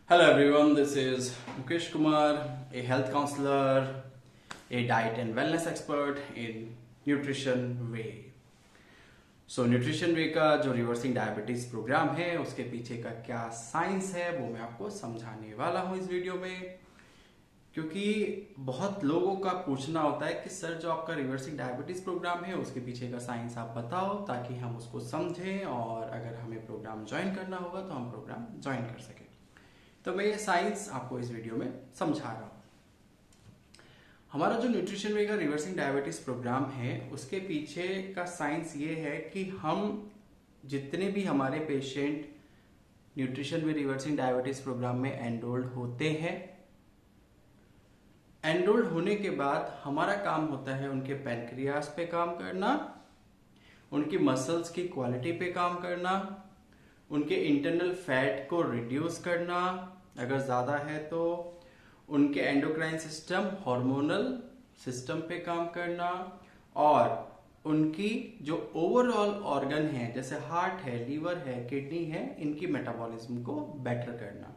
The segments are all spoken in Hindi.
Hello everyone, this is Mukesh Kumar, a health counselor, a diet and wellness expert in Nutrition Way. Nutrition way का जो रिवर्सिंग डायबिटीज प्रोग्राम है उसके पीछे का क्या साइंस है वो मैं आपको समझाने वाला हूं इस वीडियो में। क्योंकि बहुत लोगों का पूछना होता है कि सर जो आपका रिवर्सिंग डायबिटीज प्रोग्राम है उसके पीछे का साइंस आप बताओ ताकि हम उसको समझें और अगर हमें प्रोग्राम ज्वाइन करना होगा तो हम प्रोग्राम ज्वाइन कर सकें। तो मैं ये साइंस आपको इस वीडियो में समझा रहा हूं। हमारा जो न्यूट्रिशन वे का रिवर्सिंग डायबिटीज प्रोग्राम है उसके पीछे का साइंस ये है कि हम जितने भी हमारे पेशेंट न्यूट्रिशन वे रिवर्सिंग डायबिटीज प्रोग्राम में एनरोल्ड होते हैं, एनरोल्ड होने के बाद हमारा काम होता है उनके पैनक्रियास पे काम करना, उनकी मसल्स की क्वालिटी पे काम करना, उनके इंटरनल फैट को रिड्यूस करना, अगर ज्यादा है तो उनके एंडोक्राइन सिस्टम हार्मोनल सिस्टम पे काम करना और उनकी जो ओवरऑल ऑर्गन है जैसे हार्ट है, लीवर है, किडनी है, इनकी मेटाबॉलिज्म को बेटर करना।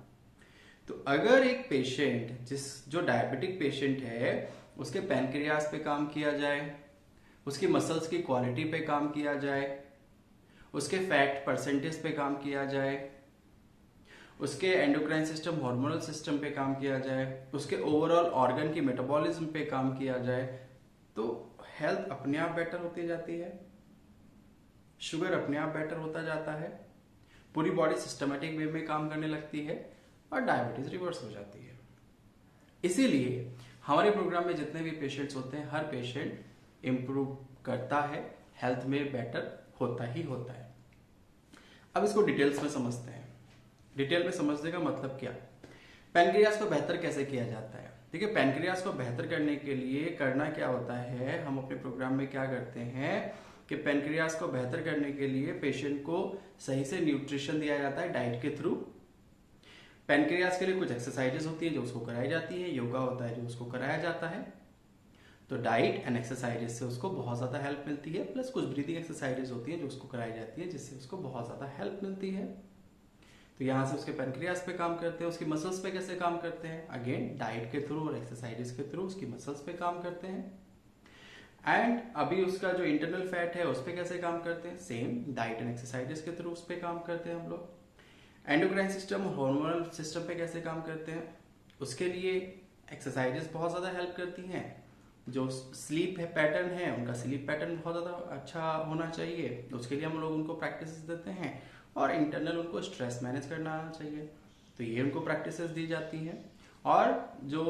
तो अगर एक पेशेंट जो डायबिटिक पेशेंट है उसके पैनक्रियास पे काम किया जाए, उसकी मसल्स की क्वालिटी पे काम किया जाए, उसके फैट परसेंटेज पे काम किया जाए, उसके एंडोक्राइन सिस्टम हार्मोनल सिस्टम पे काम किया जाए, उसके ओवरऑल ऑर्गन की मेटाबॉलिज्म पे काम किया जाए, तो हेल्थ अपने आप बेटर होती जाती है, शुगर अपने आप बेटर होता जाता है, पूरी बॉडी सिस्टमेटिक वे में काम करने लगती है और डायबिटीज रिवर्स हो जाती है। इसीलिए हमारे प्रोग्राम में जितने भी पेशेंट्स होते हैं हर पेशेंट इंप्रूव करता है, हेल्थ में बेटर होता ही होता है। अब इसको डिटेल्स में समझते हैं। डिटेल में समझने का मतलब क्या, पैनक्रियास को बेहतर कैसे किया जाता है। ठीक है, पैनक्रियास को बेहतर करने के लिए करना क्या होता है, हम अपने प्रोग्राम में क्या करते हैं कि पैनक्रियास को बेहतर करने के लिए पेशेंट को सही से न्यूट्रिशन दिया जाता है डाइट के थ्रू। पैनक्रियास के लिए कुछ एक्सरसाइजेस होती है जो उसको कराई जाती है, योगा होता है जो उसको कराया जाता है। तो डाइट एंड एक्सरसाइजेस से उसको बहुत ज्यादा हेल्प मिलती है, प्लस कुछ ब्रीदिंग एक्सरसाइजेस होती है जो उसको कराई जाती है जिससे उसको बहुत ज्यादा हेल्प मिलती है। तो यहां से उसके पैनक्रियास पे काम करते हैं, उसकी मसल्स पे कैसे काम करते हैं, अगेन डाइट के थ्रू और एक्सरसाइजेस के थ्रू उसकी मसल्स पे काम करते हैं। एंड अभी उसका जो इंटरनल फैट है उस पे कैसे काम करते हैं, सेम डाइट एंड एक्सरसाइजेस के थ्रू उस पे काम करते हैं हम लोग। एंडोक्राइन सिस्टम हार्मोनल सिस्टम पे कैसे काम करते हैं, उसके लिए एक्सरसाइजेस बहुत ज्यादा हेल्प करती हैं। जो स्लीप है पैटर्न है उनका स्लीप पैटर्न बहुत ज्यादा अच्छा होना चाहिए, उसके लिए हम लोग उनको प्रैक्टिस देते हैं। और इंटरनल उनको स्ट्रेस मैनेज करना आना चाहिए, तो ये उनको प्रैक्टिस दी जाती हैं। और जो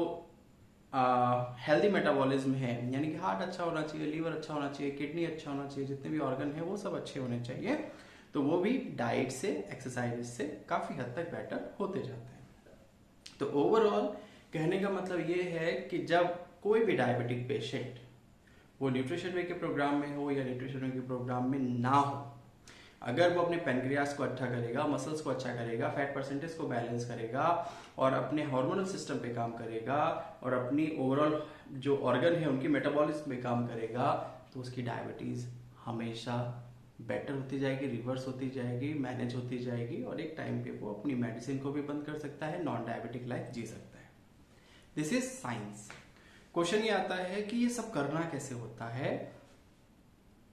हेल्दी मेटाबॉलिज्म है यानी कि हार्ट अच्छा होना चाहिए, लीवर अच्छा होना चाहिए, किडनी अच्छा होना चाहिए, जितने भी ऑर्गन है वो सब अच्छे होने चाहिए, तो वो भी डाइट से एक्सरसाइज से काफी हद तक बेटर होते जाते हैं। तो ओवरऑल कहने का मतलब ये है कि जब कोई भी डायबिटिक पेशेंट वो न्यूट्रिशन वे के प्रोग्राम में हो या न्यूट्रिशन वे के प्रोग्राम में ना हो, अगर वो अपने पैनक्रियास को अच्छा करेगा, मसल्स को अच्छा करेगा, फैट परसेंटेज को बैलेंस करेगा और अपने हार्मोनल सिस्टम पे काम करेगा और अपनी ओवरऑल जो ऑर्गन है उनकी मेटाबॉलिज्म पे काम करेगा, तो उसकी डायबिटीज हमेशा बेटर होती जाएगी, रिवर्स होती जाएगी, मैनेज होती जाएगी और एक टाइम पे वो अपनी मेडिसिन को भी बंद कर सकता है, नॉन डायबिटिक लाइफ जी सकता है। This is science. क्वेश्चन ये आता है कि ये सब करना कैसे होता है।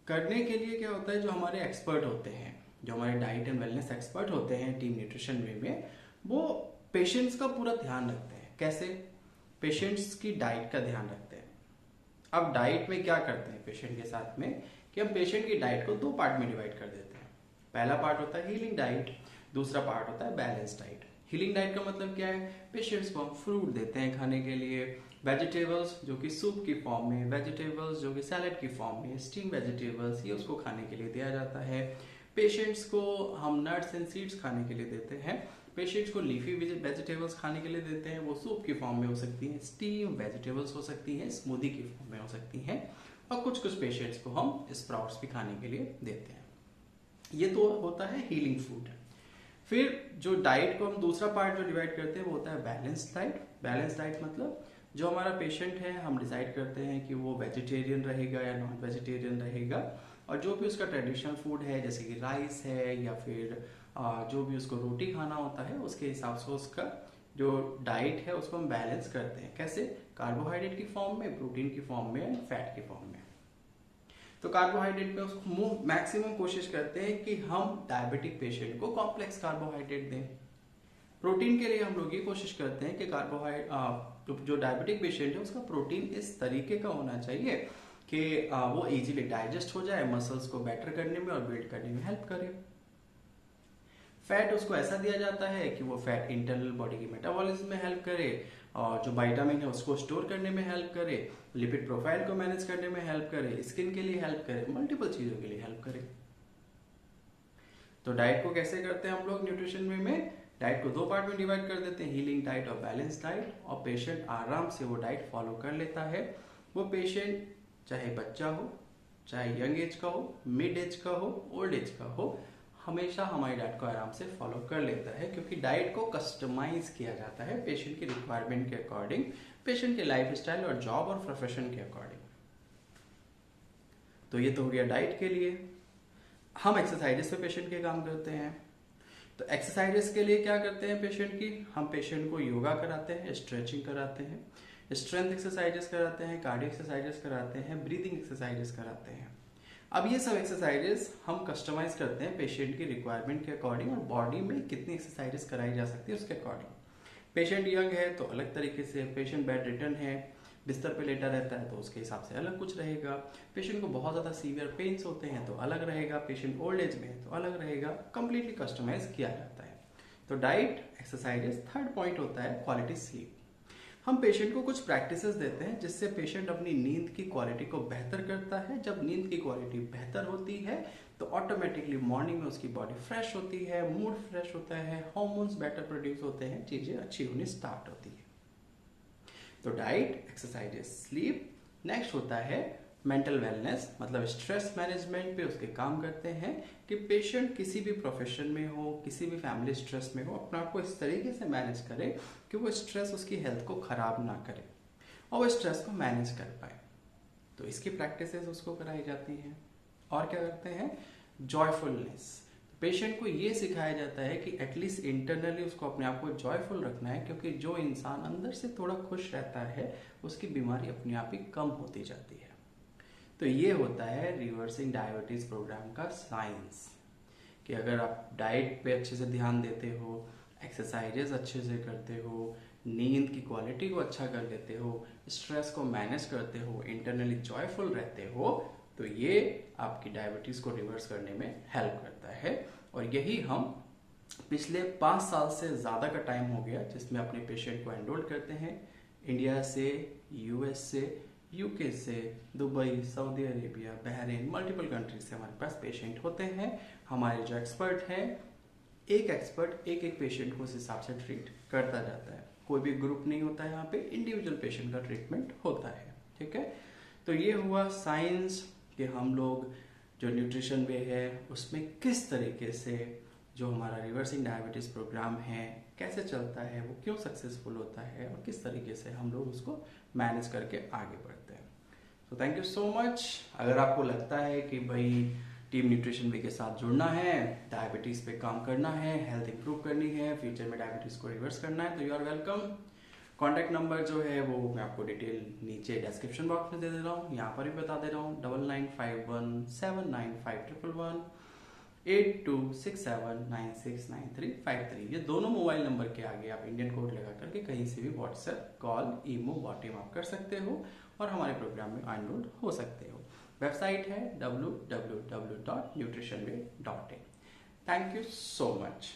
करने के लिए क्या होता है, जो हमारे एक्सपर्ट होते हैं, जो हमारे डाइट एंड वेलनेस एक्सपर्ट होते हैं टीम न्यूट्रिशन वे में, वो पेशेंट्स का पूरा ध्यान रखते हैं। कैसे, पेशेंट्स की डाइट का ध्यान रखते हैं। अब डाइट में क्या करते हैं पेशेंट के साथ में कि हम पेशेंट की डाइट को दो पार्ट में डिवाइड कर देते हैं। पहला पार्ट होता है हीलिंग डाइट, दूसरा पार्ट होता है बैलेंस डाइट। हीलिंग डाइट का मतलब क्या है, पेशेंट्स को हम फ्रूट देते हैं खाने के लिए, वेजिटेबल्स जो कि सूप की फॉर्म में, वेजिटेबल्स जो कि सैलेड की फॉर्म में, स्टीम वेजिटेबल्स ये उसको खाने के लिए दिया जाता है। पेशेंट्स को हम नट्स एंड सीड्स खाने के लिए देते हैं। पेशेंट्स को लीफी वेजिटेबल्स खाने के लिए देते हैं, वो सूप की फॉर्म में हो सकती हैं, स्टीम वेजिटेबल्स हो सकती हैं, स्मूदी की फॉर्म में हो सकती हैं, और कुछ कुछ पेशेंट्स को हम स्प्राउट्स भी खाने के लिए देते हैं। ये तो होता है हीलिंग फूड। फिर जो डाइट को हम दूसरा पार्ट जो डिवाइड करते हैं वो होता है बैलेंस डाइट। बैलेंस डाइट मतलब जो हमारा पेशेंट है हम डिसाइड करते हैं कि वो वेजिटेरियन रहेगा या नॉन वेजिटेरियन रहेगा, और जो भी उसका ट्रेडिशनल फूड है जैसे कि राइस है या फिर जो भी उसको रोटी खाना होता है उसके हिसाब से उसका जो डाइट है उसको हम बैलेंस करते हैं। कैसे? कार्बोहाइड्रेट की फॉर्म में, प्रोटीन की फॉर्म में एंड फैट की फॉर्म में। तो कार्बोहाइड्रेट पे उसको मैक्सिमम कोशिश करते हैं कि हम डायबिटिक पेशेंट को कॉम्प्लेक्स कार्बोहाइड्रेट दें। प्रोटीन के लिए हम लोग ये कोशिश करते हैं कि कार्बोहाइड्रेट जो डायबिटिक पेशेंट है उसका प्रोटीन इस तरीके का होना चाहिए कि वो इजीली डाइजेस्ट हो जाए, मसल्स को बेटर करने में और बिल्ड करने में हेल्प करे। फैट उसको ऐसा दिया जाता है कि वो फैट इंटरनल बॉडी की मेटाबॉलिज्म में हेल्प करे, और जो विटामिन है उसको स्टोर करने में हेल्प करे, लिपिड प्रोफाइल को मैनेज करने में हेल्प करे, स्किन के लिए हेल्प करे, मल्टीपल चीजों के लिए हेल्प करे। तो डाइट को कैसे करते हैं हम लोग न्यूट्रिशन में डाइट को 2 पार्ट में डिवाइड कर देते हैं, हीलिंग डाइट और बैलेंस डाइट। और पेशेंट आराम से वो डाइट फॉलो कर लेता है। वो पेशेंट चाहे बच्चा हो, चाहे यंग एज का हो, मिड एज का हो, ओल्ड एज का हो, हमेशा हमारी डाइट को आराम से फॉलो कर लेता है, क्योंकि डाइट को कस्टमाइज किया जाता है पेशेंट की रिक्वायरमेंट के अकॉर्डिंग, पेशेंट के लाइफ स्टाइल और जॉब और प्रोफेशन के अकॉर्डिंग। तो ये तो हो गया डाइट के लिए। हम एक्सरसाइजेस पे पेशेंट के काम करते हैं। तो एक्सरसाइजेस के लिए क्या करते हैं पेशेंट की? हम पेशेंट को योगा कराते हैं, स्ट्रेचिंग कराते हैं, स्ट्रेंथ एक्सरसाइजेस कराते हैं, कार्डियो एक्सरसाइजेस कराते हैं, ब्रीदिंग एक्सरसाइजेस कराते हैं। अब ये सब एक्सरसाइजेस हम कस्टमाइज करते हैं पेशेंट की रिक्वायरमेंट के अकॉर्डिंग और बॉडी में कितनी एक्सरसाइजेस कराई जा सकती है उसके अकॉर्डिंग। पेशेंट यंग है तो अलग तरीके से, पेशेंट बेड रिटर्न है, बिस्तर पे लेटा रहता है तो उसके हिसाब से अलग कुछ रहेगा, पेशेंट को बहुत ज़्यादा सीवियर पेन्स होते हैं तो अलग रहेगा, पेशेंट ओल्ड एज में है तो अलग रहेगा, कंप्लीटली कस्टमाइज किया जाता है। तो डाइट, एक्सरसाइजेस, थर्ड पॉइंट होता है क्वालिटी स्लीप। हम पेशेंट को कुछ प्रैक्टिसेस देते हैं जिससे पेशेंट अपनी नींद की क्वालिटी को बेहतर करता है। जब नींद की क्वालिटी बेहतर होती है तो ऑटोमेटिकली मॉर्निंग में उसकी बॉडी फ्रेश होती है, मूड फ्रेश होता है, हार्मोन्स बेटर प्रोड्यूस होते हैं, चीजें अच्छी होनी स्टार्ट होती है। तो डाइट, एक्सरसाइजेस, स्लीप। नेक्स्ट होता है मेंटल वेलनेस, मतलब स्ट्रेस मैनेजमेंट पे उसके काम करते हैं कि पेशेंट किसी भी प्रोफेशन में हो, किसी भी फैमिली स्ट्रेस में हो, अपने आप को इस तरीके से मैनेज करे कि वो स्ट्रेस उसकी हेल्थ को खराब ना करे और वो स्ट्रेस को मैनेज कर पाए। तो इसकी प्रैक्टिसेस उसको कराई जाती हैं। और क्या करते हैं? जॉयफुलनेस। पेशेंट को ये सिखाया जाता है कि एटलीस्ट इंटरनली उसको अपने आप को जॉयफुल रखना है, क्योंकि जो इंसान अंदर से थोड़ा खुश रहता है उसकी बीमारी अपने आप ही कम होती जाती है। तो ये होता है रिवर्सिंग डायबिटीज प्रोग्राम का साइंस, कि अगर आप डाइट पे अच्छे से ध्यान देते हो, एक्सरसाइजेस अच्छे से करते हो, नींद की क्वालिटी को अच्छा कर लेते हो, स्ट्रेस को मैनेज करते हो, इंटरनली जॉयफुल रहते हो, तो ये आपकी डायबिटीज को रिवर्स करने में हेल्प करता है। और यही हम पिछले 5 साल से ज़्यादा का टाइम हो गया जिसमें अपने पेशेंट को एनरोल करते हैं। इंडिया से, यूएस से, यूके से, Dubai, Saudi Arabia, Bahrain, multiple countries से हमारे पास पेशेंट होते हैं। हमारे जो एक्सपर्ट हैं, एक एक्सपर्ट एक एक पेशेंट को उस हिसाब से ट्रीट करता जाता है। कोई भी ग्रुप नहीं होता है, यहाँ पे इंडिविजुअल पेशेंट का ट्रीटमेंट होता है। ठीक है, तो ये हुआ साइंस कि हम लोग जो न्यूट्रिशन वे है उसमें किस तरीके से जो हमारा रिवर्सिंग डायबिटीज प्रोग्राम है कैसे चलता है, वो क्यों सक्सेसफुल होता है और किस तरीके से हम लोग उसको मैनेज करके आगे बढ़ते हैं। तो थैंक यू सो मच। अगर आपको लगता है कि भाई टीम न्यूट्रिशन वे के साथ जुड़ना है, डायबिटीज पे काम करना है, हेल्थ इंप्रूव करनी है, फ्यूचर में डायबिटीज को रिवर्स करना है, तो you are welcome. Contact number जो है वो मैं आपको डिटेल नीचे डिस्क्रिप्शन बॉक्स में दे दे रहा हूँ, यहाँ पर भी बता दे रहा हूँ। 9951795111 8267969353। ये दोनों मोबाइल नंबर के आगे आप इंडियन कोड लगा करके कहीं से भी व्हाट्सएप, कॉल, ईमो, बॉटिम आप कर सकते हो और हमारे प्रोग्राम में एनरोल हो सकते हो। वेबसाइट है www.nutritionway.in। Thank you so much.